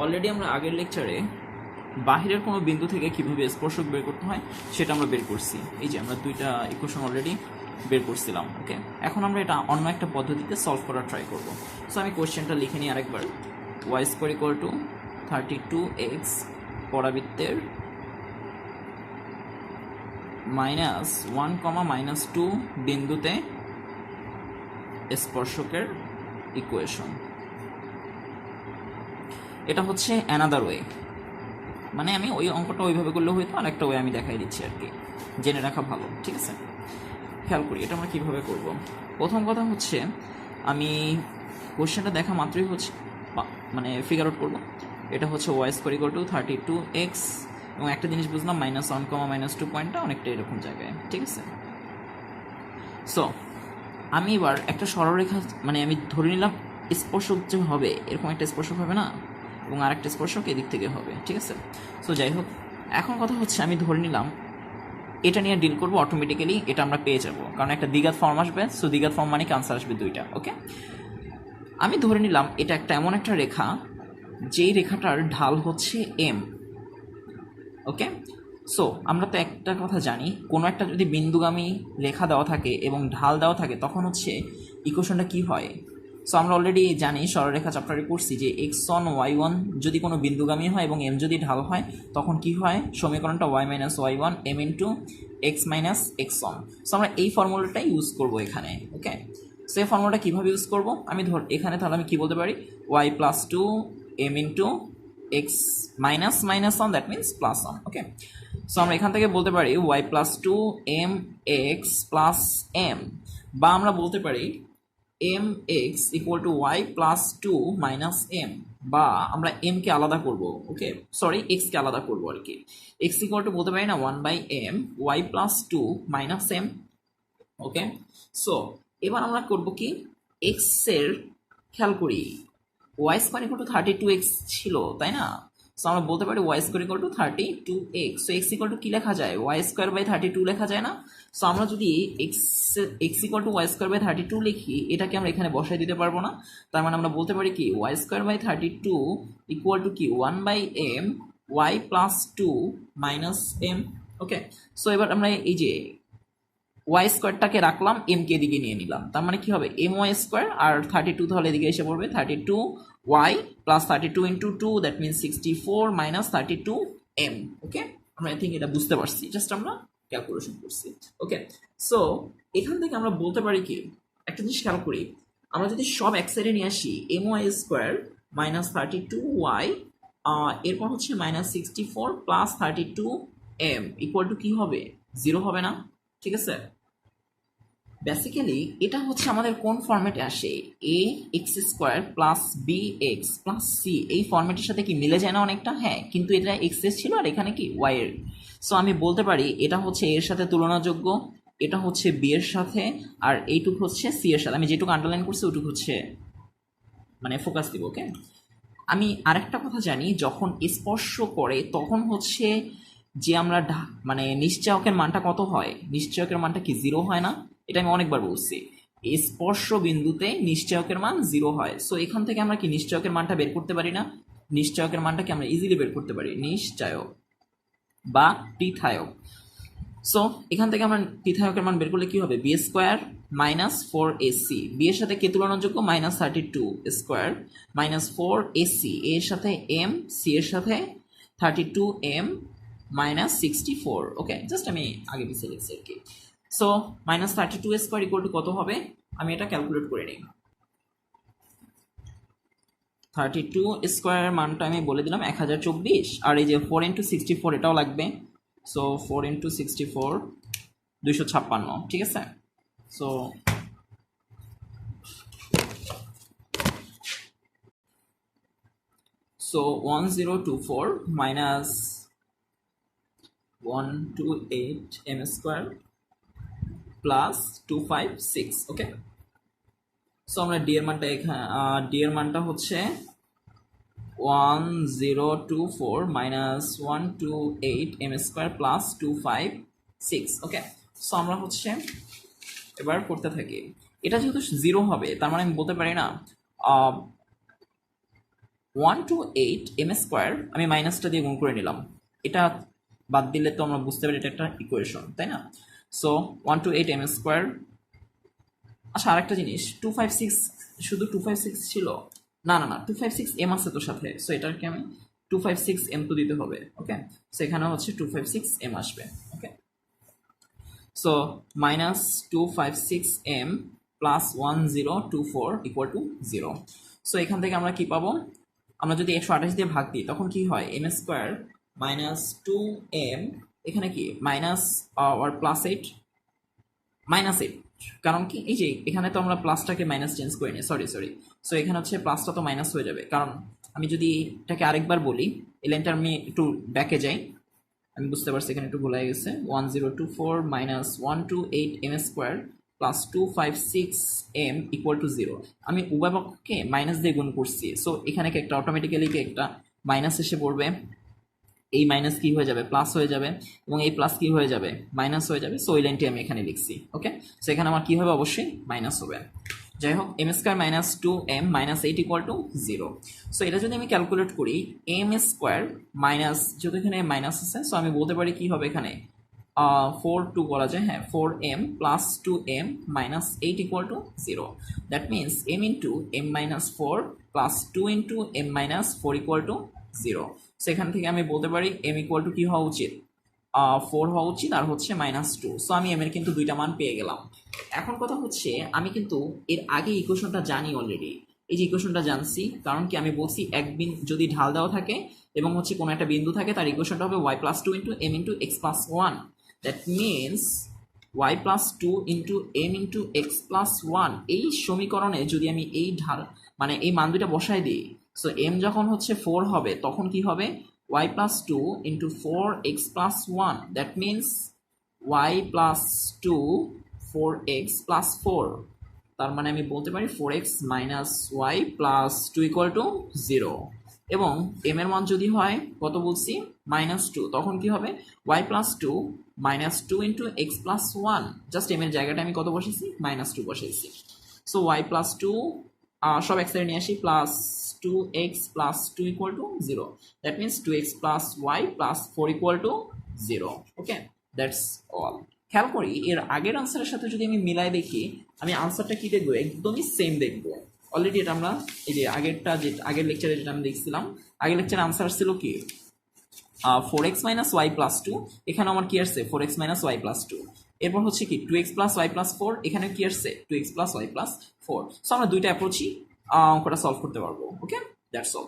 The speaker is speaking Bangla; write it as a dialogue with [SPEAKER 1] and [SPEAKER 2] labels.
[SPEAKER 1] অলরেডি আমরা আগের লেকচারে বাহিরের কোনো বিন্দু থেকে কিভাবে স্পর্শক বের করতে হয় সেটা আমরা বের করছি। এই যে আমরা দুইটা ইকুয়েশন অলরেডি বের করছিলাম। ওকে, এখন আমরা এটা অন্য একটা পদ্ধতিতে সলভ করার ট্রাই করব। সো আমি কোয়েশ্চেনটা লিখে নিই আরেকবার। Y square equal to 32x পরাবৃত্তের -1, -2 বিন্দুতে স্পর্শকের ইকুয়েশন। এটা হচ্ছে অ্যানাদার ওয়ে, মানে আমি ওই অঙ্কটা ওইভাবে করলে হয়তো আর একটা ওয়ে আমি দেখাই দিচ্ছি আর কি, জেনে রাখা ভালো। ঠিক আছে, খেয়াল করি এটা আমরা কীভাবে করব। প্রথম কথা হচ্ছে আমি কোশ্চেনটা দেখা মাত্রই হচ্ছে মানে ফিগার আউট করবো। এটা হচ্ছে Y square equal to 32x, এবং একটা জিনিস বুঝলাম -1, -2 পয়েন্টটা অনেকটা এরকম জায়গায়। ঠিক আছে, সো আমি এবার একটা সরলরেখা, মানে আমি ধরে নিলাম স্পর্শক যে হবে এরকম একটা স্পর্শক হবে না, এবং আরেকটা স্পর্শক এদিক থেকে হবে। ঠিক আছে, সো যাই হোক, এখন কথা হচ্ছে আমি ধরে নিলাম এটা নিয়ে ডিল করবো, অটোমেটিক্যালি এটা আমরা পেয়ে যাব, কারণ একটা দ্বিঘাত ফর্ম আসবে। সো দ্বিঘাত ফর্ম মানে আনসার আসবে দুইটা। ওকে, আমি ধরে নিলাম এটা একটা এমন একটা রেখা যেই রেখাটার ঢাল হচ্ছে এম। ওকে, সো আমরা তো একটা কথা জানি, কোনো একটা যদি বিন্দুগামী রেখা দেওয়া থাকে এবং ঢাল দেওয়া থাকে তখন হচ্ছে ইকুয়েশনটা কি হয়। সো আমরা অলরেডি জানি, সরলরেখা চ্যাপ্টারে পড়ছি যে x1 y1 যদি কোনো বিন্দুগামী হয় এবং m যদি ঢাল হয় তখন কি হয়, সমীকরণটা y - y1 m into x - x1। So আমরা এই ফর্মুলাটাই ইউজ করব এখানে। ওকে, সো এই ফর্মুলাটা কীভাবে ইউজ করব, আমি এখানে তাহলে আমি কী বলতে পারি, y + 2 m into x - 1, that means +1। Okay, so আমরা এখান থেকে বলতে পারি y + 2 m x + m, বা আমরা বলতে পারি mx = y + 2 - m, বা আমরা m কে আলাদা করব। ওকে, সরি, x কে আলাদা করব আর কি। x = বলতে পারি না 1/m y + 2 - m। ওকে, সো এবার আমরা করব কি, x এর খেয়াল করি y square equal to 32x ছিল, তাই না? সো আমরা বলতে পারি y square equal to 32x। So x equal to কি লেখা যায়, y স্কোয়ার বাই 32 লেখা যায় না? সো আমরা যদি x equal to y square by 32 লিখি, এটাকে আমরা এখানে বসাই দিতে পারবো না। তার মানে আমরা বলতে পারি কি, y square by 32 equal to কি 1/m y + 2 - m। ওকে, সো এবার আমরা এই যে ওয়াই স্কোয়ারটাকে রাখলাম, এম কে এদিকে নিয়ে নিলাম, তার মানে কি হবে এম ওয়াই স্কোয়ার, আর 32 তাহলে এদিকে এসে পড়বে 32y + 32 into 2, that means 64 - 32m। ওকে, আমরা আই থিঙ্ক এটা বুঝতে পারছি, জাস্ট আমরা ক্যালকুলেশন করছি। ওকে, সো এখান থেকে আমরা বলতে পারি কি, একটা জিনিস খেয়াল করি, আমরা যদি সব এক সাইডে নিয়ে আসি, এম ওয়াই স্কোয়ার -32y, এরপর হচ্ছে -64 + 32m ইকুয়াল টু কি হবে, 0 হবে না? ঠিক আছে, বেসিক্যালি এটা হচ্ছে আমাদের কোন ফরম্যাটে আসে, a x² + b x + c, এই ফরম্যাটের সাথে কি মিলে যায় না অনেকটা? হ্যাঁ, কিন্তু এটা x ছিল আর এখানে কি y এর। সো আমি বলতে পারি এটা হচ্ছে এর সাথে তুলনাযোগ্য, এটা হচ্ছে b এর সাথে, আর এইটুকু হচ্ছে c এর সাথে। আমি যেটুকু আন্ডারলাইন করছি ওটুকু হচ্ছে মানে ফোকাস দিব। ওকে, আমি আরেকটা কথা জানি, যখন স্পর্শ করে তখন হচ্ছে যে আমরা মানে নিশ্চয়কের মানটা কত হয়, নিশ্চয়কের মানটা কি 0 হয় না? এটা আমি অনেকবার বলছি, স্পর্শ বিন্দুতে নিশ্চয়কের মান 0 হয়। সো এখান থেকে আমরা কি নিশ্চয়কের মানটা বের করতে পারি না? নিশ্চয়কের মানটা কি আমরা ইজিলি বের করতে পারি, নিশ্চয়ক বা পৃথায়ক। সো এখান থেকে আমরা পৃথায়কের মান বের করলে কি হবে, বি স্কোয়ার -4ac, বি এর সাথে কে তুলনাযোগ্য, -32² -4ac, এর সাথে m, সি এর সাথে 32m -64। ওকে, জাস্ট আমি আগে পিছিয়ে লিখছি আর কি। সো -32² ইকুয়াল টু কত হবে, আমি এটা ক্যালকুলেট করে নিই। 32² মানটা আমি বলে দিলাম 1024, আর এই যে 4 × 64 এটাও লাগবে। সো 4 × 64 256, ঠিক আছে? So so 1024 -128m² + 256। ওকে, সো আমরা ডি এর মানটা এখানে, ডি এর মানটা হচ্ছে 1024 -128m² + 256। ওকে, সো আমরা হচ্ছে এবার করতে থাকি। এটা যেহেতু 0 হবে, তার মানে আমি বলতে পারি না 128m² আমি মাইনাসটা দিয়ে গুণ করে নিলাম, এটা বাদ দিলে তো আমরা বুঝতে পারি এটা একটা ইকুয়েশন, তাই না? So 128m²। আচ্ছা, আরেকটা জিনিস, 256 শুধু 256 ছিল, না না না, 256m আছে তো সাথে, সো এটাকে আমি 256m তো দিতে হবে। ওকে, সো এখানে হচ্ছে 256m আসবে। Okay, so -256m plus 1024 equal to 0। So এখান থেকে আমরা কি পাবো? আমরা যদি 128 দিয়ে ভাগ দিই তখন কি হয়? m² -2m, এখানে কি মাইনাস আর +8, -8, কারণ কি এই যে এখানে তো আমরা প্লাসটাকে মাইনাস চেঞ্জ করে নিই, সরি সরি, সো এখানে হচ্ছে প্লাসটা তো মাইনাস হয়ে যাবে, কারণ আমি যদি এটাকে আরেকবার বলি, এই লাইনটা আমি একটু ব্যাকে যাই, আমি বুঝতে পারছি এখানে একটু ভুল হয়ে গেছে। 1024 -128m² plus 256m equal to 0। আমি উভয় পক্ষকে মাইনাস দিয়ে গুণ করছি, সো এখানে কি একটা অটোমেটিক্যালি একটা মাইনাস এসে পড়বে, এই মাইনাস কি হয়ে যাবে? প্লাস হয়ে যাবে, এবং এই প্লাস কি হয়ে যাবে? মাইনাস হয়ে যাবে। সো ওই লাইনটি আমি এখানে লিখছি। ওকে, সো এখানে আমার কি হবে? অবশ্যই মাইনাস হবে। যাই হোক, m² -2m -8 equal to 0। So এটা যদি আমি ক্যালকুলেট করি, m² মাইনাস, যেহেতু এখানে মাইনাস আছে, সো আমি বলতে পারি কি হবে এখানে 4 বলা যায়, হ্যাঁ, 4m plus 2m -8 equal to 0। That means m into m -4 plus 2 into m -4 equal to 0। সেখান থেকে আমি বলতে পারি m ইকুয়াল টু কি হওয়া উচিত? 4 হওয়া উচিত, আর হচ্ছে -2। সো আমি m এর কিন্তু দুইটা মান পেয়ে গেলাম। এখন কথা হচ্ছে, আমি কিন্তু এর আগে ইকুয়েশনটা জানি অলরেডি। এই যে ইকুয়েশনটা জানছি, কারণ কি আমি বলছি যদি ঢাল দেওয়া থাকে এবং হচ্ছে কোনো একটা বিন্দু থাকে, তার ইকুয়েশনটা হবে y + 2 into m into x + 1। That means y + 2 into m into x + 1, এই সমীকরণে যদি আমি এই ঢাল মানে এই মান দুইটা বসাই দিই, সো m যখন হচ্ছে 4 হবে তখন কি হবে? y + 2 into 4x + 1, that means y + 2 4x + 4, তার মানে আমি বলতে পারি 4x - y + 2 ইকুয়াল টু 0। এবং m এর মান যদি হয় কত বলছি? -2, তখন কি হবে? y + 2 -2 into x + 1, just m এর জায়গাটা আমি কত বসেছি? -2 বসেছি। সো y + 2 সব এক সাইডে নিয়ে আসি, plus 2x + 2 equal to 0। That means 2x + y + 4 equal to 0। Okay, that's all. খেয়াল করি, এর আগের আনসারের সাথে যদি আমি মিলাই দেখি, আমি আনসারটা কি দেখবো? একদমই সেম দেখবো। অলরেডি এটা আমরা এই যে আগের লেকচারে যেটা আমি দেখছিলাম, আগের লেকচারে আনসার ছিল কি 4x - y + 2, এখানে আমার কি আসছে? 4x - y + 2। এরপর হচ্ছে কি 2x + y + 4, এখানে কি আসছে? 2x + y + 4। সো আমরা দুইটা অ্যাপ্রোচই অঙ্কটা সলভ করতে পারবো। ওকে, দ্যাটস অল।